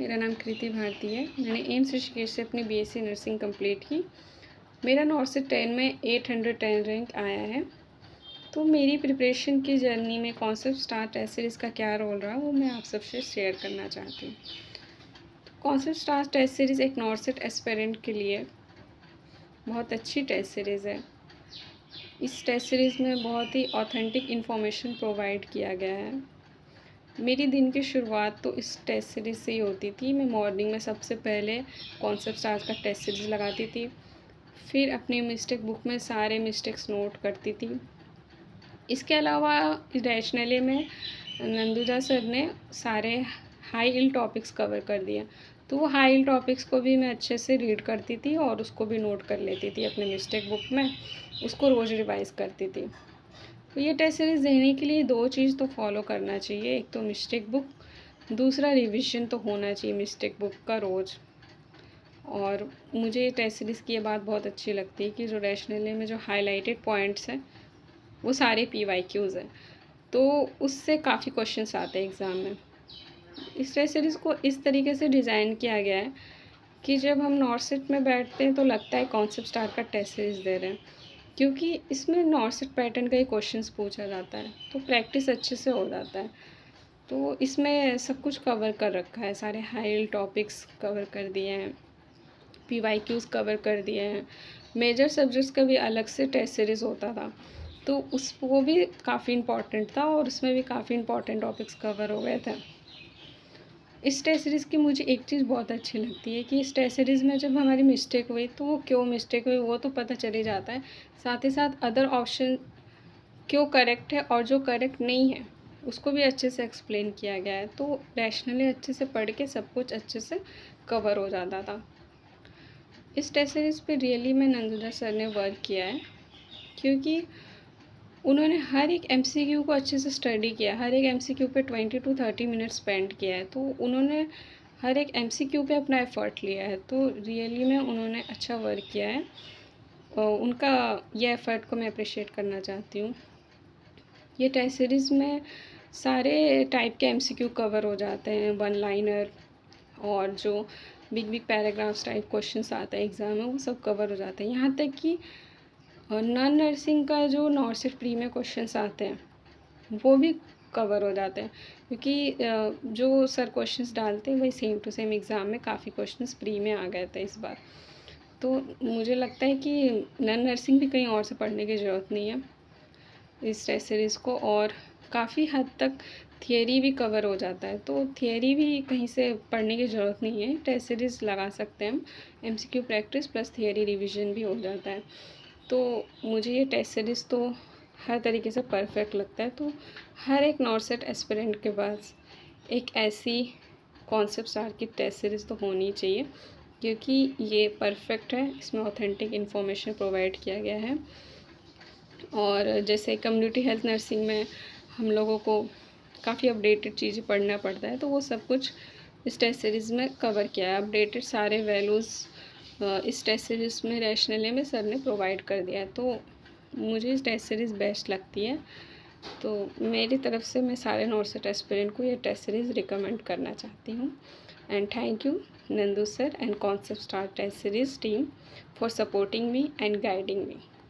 मेरा नाम कृति भारती है। मैंने एम्स ऋषिकेश से अपनी बीएससी नर्सिंग कंप्लीट की। मेरा नॉर्सिट 10 में 810 रैंक आया है। तो मेरी प्रिपरेशन की जर्नी में कॉन्सेप्ट स्टार टेस्ट सीरीज़ का क्या रोल रहा वो मैं आप सबसे शेयर करना चाहती हूँ। कॉन्सेप्ट स्टार टेस्ट सीरीज़ एक नॉर्सिट एस्पिरेंट के लिए बहुत अच्छी टेस्ट सीरीज़ है। इस टेस्ट सीरीज़ में बहुत ही ऑथेंटिक इन्फॉर्मेशन प्रोवाइड किया गया है। मेरी दिन की शुरुआत तो इस टेस्ट सीरीज़ से ही होती थी। मैं मॉर्निंग में सबसे पहले कॉन्सेप्ट स्टार का टेस्ट सीरीज़ लगाती थी, फिर अपनी मिस्टेक बुक में सारे मिस्टेक्स नोट करती थी। इसके अलावा रैशनली में नंदुजा सर ने सारे हाई इल टॉपिक्स कवर कर दिए, तो वो हाई इल टॉपिक्स को भी मैं अच्छे से रीड करती थी और उसको भी नोट कर लेती थी अपने मिस्टेक बुक में, उसको रोज़ रिवाइज़ करती थी। तो ये टेस्ट सीरीज़ देने के लिए 2 चीज़ तो फॉलो करना चाहिए, एक तो मिस्टेक बुक, दूसरा रिवीजन तो होना चाहिए मिस्टेक बुक का रोज़। और मुझे ये टेस्ट सीरीज़ की ये बात बहुत अच्छी लगती है कि जो रैशनली में जो हाइलाइटेड पॉइंट्स हैं वो सारे PYQs हैं, तो उससे काफ़ी क्वेश्चंस आते हैं एग्ज़ाम में। इस टेस्ट सीरीज़ को इस तरीके से डिज़ाइन किया गया है कि जब हम नॉर्सिट में बैठते हैं तो लगता है कॉन्सेप्ट स्टार का टेस्ट सीरीज़ दे रहे हैं, क्योंकि इसमें नॉर्सिट पैटर्न का ही क्वेश्चंस पूछा जाता है, तो प्रैक्टिस अच्छे से हो जाता है। तो इसमें सब कुछ कवर कर रखा है, सारे हाई टॉपिक्स कवर कर दिए हैं, PYQs कवर कर दिए हैं। मेजर सब्जेक्ट्स का भी अलग से टेस्ट सीरीज़ होता था, तो वो भी काफ़ी इम्पॉर्टेंट था और उसमें भी काफ़ी इम्पॉर्टेंट टॉपिक्स कवर हो गए थे। इस टेस्ट सीरीज़ की मुझे एक चीज़ बहुत अच्छी लगती है कि इस टेस्ट सीरीज़ में जब हमारी मिस्टेक हुई तो वो क्यों मिस्टेक हुई वो तो पता चल ही जाता है, साथ ही साथ अदर ऑप्शन क्यों करेक्ट है और जो करेक्ट नहीं है उसको भी अच्छे से एक्सप्लेन किया गया है। तो रैशनली अच्छे से पढ़ के सब कुछ अच्छे से कवर हो जाता था। इस टेस्ट सीरीज़ पे रियली में नंदुजा सर ने वर्क किया है, क्योंकि उन्होंने हर एक MCQ को अच्छे से स्टडी किया, हर एक MCQ पे 20 to 30 मिनट स्पेंड किया है, तो उन्होंने हर एक MCQ पे अपना एफ़र्ट लिया है, तो रियली में उन्होंने अच्छा वर्क किया है और उनका ये एफ़र्ट को मैं अप्रिशिएट करना चाहती हूँ। ये टेस्ट सीरीज़ में सारे टाइप के MCQ कवर हो जाते हैं, वन लाइनर और जो big big paragraphs type questions आते हैं एग्ज़ाम में वो सब कवर हो जाते हैं। यहाँ तक कि नॉन नर्सिंग का जो नॉर्सिट प्री में क्वेश्चंस आते हैं वो भी कवर हो जाते हैं, क्योंकि जो सर क्वेश्चंस डालते हैं वही सेम टू सेम एग्ज़ाम में काफ़ी क्वेश्चंस प्री में आ गए थे इस बार। तो मुझे लगता है कि नॉन नर्सिंग भी कहीं और से पढ़ने की ज़रूरत नहीं है इस टेस्ट सीरीज़ को, और काफ़ी हद तक थियरी भी कवर हो जाता है, तो थियरी भी कहीं से पढ़ने की ज़रूरत नहीं है, टेस्ट सीरीज़ लगा सकते हैं हम, MCQ practice plus theory revision भी हो जाता है। तो मुझे ये टेस्ट सीरीज़ तो हर तरीके से परफेक्ट लगता है। तो हर एक नॉर्सिट एस्पिरेंट के पास एक ऐसी कॉन्सेप्ट स्टार की टेस्ट सीरीज़ तो होनी चाहिए, क्योंकि ये परफेक्ट है, इसमें ऑथेंटिक इन्फॉर्मेशन प्रोवाइड किया गया है। और जैसे कम्युनिटी हेल्थ नर्सिंग में हम लोगों को काफ़ी अपडेटेड चीज़ें पढ़ना पड़ता है, तो वो सब कुछ इस टेस्ट सीरीज़ में कवर किया है। अपडेटेड सारे वैल्यूज़ इस टेस्ट सीरीज़ में रैशनली में सर ने प्रोवाइड कर दिया है, तो मुझे इस टेस्ट सीरीज़ बेस्ट लगती है। तो मेरी तरफ से मैं सारे नॉर्सिट एस्पिरेंट को ये टेस्ट सीरीज़ रिकमेंड करना चाहती हूँ। And thank you Nandu sir and concept star test series team for supporting me and guiding me.